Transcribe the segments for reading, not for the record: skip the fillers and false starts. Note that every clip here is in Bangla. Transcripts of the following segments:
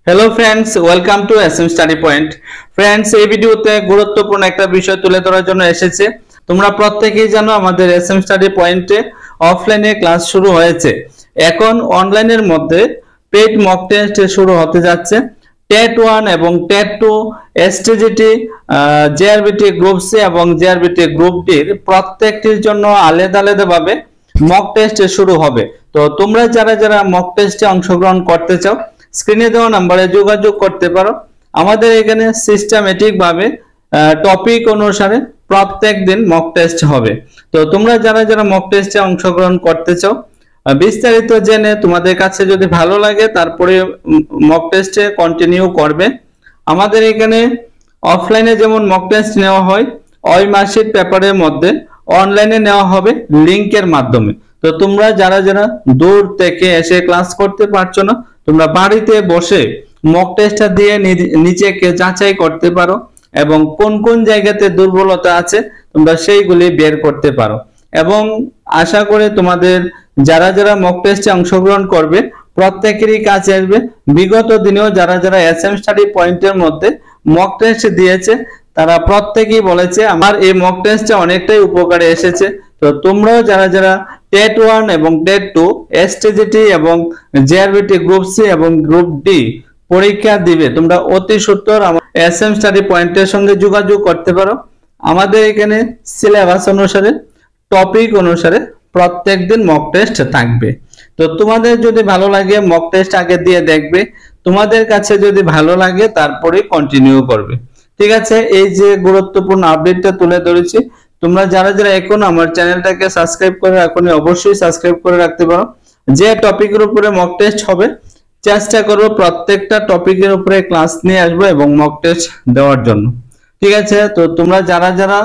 Hello friends, welcome to SM study point. Friends, এই ভিডিওতে গুরুত্বপূর্ণ একটা বিষয় তুলে ধরার জন্য এসেছে। তোমরা প্রত্যেকেই জানো আমাদের এসএম স্টাডি পয়েন্টে অফলাইনে ক্লাস শুরু হয়েছে। এখন অনলাইনের মধ্যে পেইড মক টেস্ট শুরু হতে যাচ্ছে। টেট 1 এবং TET 2, STGT, JRBT group C এবং জেআরবিটি গ্রুপ ডির প্রত্যেকটির জন্য আলাদা আলাদাভাবে মক টেস্ট শুরু হবে। তো তোমরা যারা যারা মক টেস্টে অংশগ্রহণ করতে চাও, স্ক্রিনে দেওয়া নম্বরে যোগাযোগ করতে পারো। আমাদের এখানে সিস্টেমেটিক ভাবে টপিক অনুসারে প্রত্যেক দিন মক টেস্ট হবে। তো তোমরা যারা যারা মক টেস্টে অংশগ্রহণ করতে চাও, বিস্তারিত জেনে তোমাদের কাছে যদি ভালো লাগে তারপরে মক টেস্টে কন্টিনিউ করবে। আমাদের এখানে অফলাইনে যেমন মক টেস্ট নেওয়া হয়, ওই মার্কশিট পেপারের মধ্যে অনলাইনে নেওয়া হবে লিংকের মাধ্যমে। তো তোমরা যারা যারা দূর থেকে এসে ক্লাস করতে পারছো না, তোমরা বাড়িতে বসে মক টেস্টটা দিয়ে নিজেকে যাচাই করতে পারো এবং কোন কোন জায়গাতে দুর্বলতা আছে তোমরা সেইগুলি বের করতে পারো। এবং আশা করে তোমাদের যারা যারা মক টেস্টে অংশগ্রহণ করবে প্রত্যেকেরই কাছে আসবে। বিগত দিনেও যারা যারা এসএম স্টাডি পয়েন্টের মধ্যে মক টেস্ট দিয়েছে তারা প্রত্যেকেই বলেছে আমার এই মক টেস্টটা অনেকটাই উপকারে এসেছে। তো তোমরাও যারা যারা টেট 1 এবং টেট 2, এসটিজিটি এবং জেআরবিটি গ্রুপ সি এবং গ্রুপ ডি পরীক্ষা দিবে, তোমরা অতি সত্বর এসএম স্টাডি পয়েন্টের সঙ্গে যোগাযোগ করতে পারো। আমাদের এখানে সিলেবাস অনুসারে টপিক অনুসারে প্রত্যেকদিন মক টেস্ট থাকবে। তো তোমাদের যদি ভালো লাগে মক টেস্ট আগে দিয়ে দেখবে, তোমাদের কাছে যদি ভালো লাগে তারপরে কন্টিনিউ করবে। ঠিক আছে, এই যে গুরুত্বপূর্ণ আপডেটটা তুলে ধরেছি, তোমরা যারা যারা এখন আমার চ্যানেলটাকে সাবস্ক্রাইব করে রাখোনি অবশ্যই সাবস্ক্রাইব করে রাখতে পারো। যে টপিকের উপরে মক টেস্ট হবে চেষ্টা করব প্রত্যেকটা টপিকের উপরে ক্লাস নিয়ে আসবো এবং মক টেস্ট দেওয়ার জন্য। ঠিক আছে, তো তোমরা যারা যারা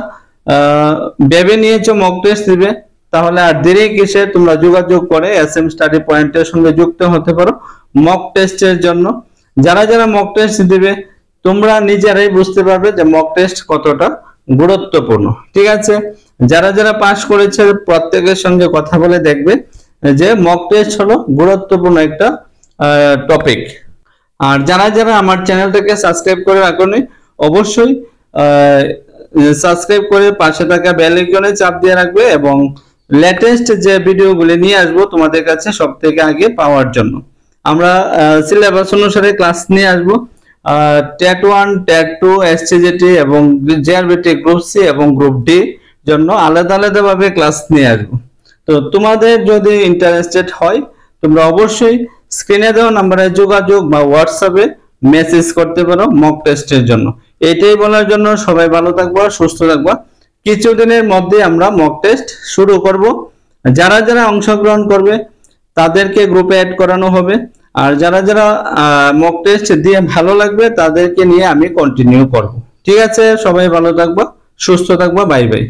ভেবে নিয়েছো মক টেস্ট দিবে, তাহলে আর দেরি কিসে, তোমরা যোগাযোগ করে এসএম স্টাডি পয়েন্টের সঙ্গে যুক্ত হতে পারো মক টেস্টের জন্য। যারা যারা মক টেস্ট দিবে তোমরা নিজেরাই বুঝতে পারবে যে মক টেস্ট কতটা গুরুত্বপূর্ণ। ঠিক আছে, যারা যারা পাস করেছে প্রত্যেকের সঙ্গে কথা বলে দেখবে যে মক টেস্ট হলো গুরুত্বপূর্ণ একটা টপিক। আর যারা যারা আমার চ্যানেলটাকে সাবস্ক্রাইব করে রাখোনি অবশ্যই সাবস্ক্রাইব করে পাশে থাকা বেল আইকনে চাপ দিয়ে রাখবে এবং লেটেস্ট যে ভিডিওগুলি নিয়ে আসবো তোমাদের কাছে সবথেকে আগে পাওয়ার জন্য। আমরা সিলেবাস অনুসারে ক্লাস নিয়ে আসবো। টেট 1, টেট 2, এসটিজিটি এবং জেআরবিটি গ্রুপ সি এবং গ্রুপ ডি জন্য আলাদা আলাদা ভাবে ক্লাস নিয়ে আসবো। তো তোমাদের যদি ইন্টারেস্টেড হয় তোমরা অবশ্যই স্ক্রিনে দেওয়া নম্বরে যোগাযোগ বা হোয়াটসঅ্যাপে মেসেজ করতে পারো মক টেস্টের জন্য। এটাই বলার জন্য সবাই ভালো থাকবা, সুস্থ থাকবা। কিছুদিনের মধ্যে আমরা মক টেস্ট শুরু করব। যারা যারা অংশগ্রহণ করবে তাদেরকে গ্রুপে অ্যাড করানো হবে। আর যারা যারা মক টেস্ট দিয়ে ভালো লাগবে তাদেরকে নিয়ে আমি কন্টিনিউ করব। ঠিক আছে, সবাই ভালো থাকবা, সুস্থ থাকবা, বাই বাই।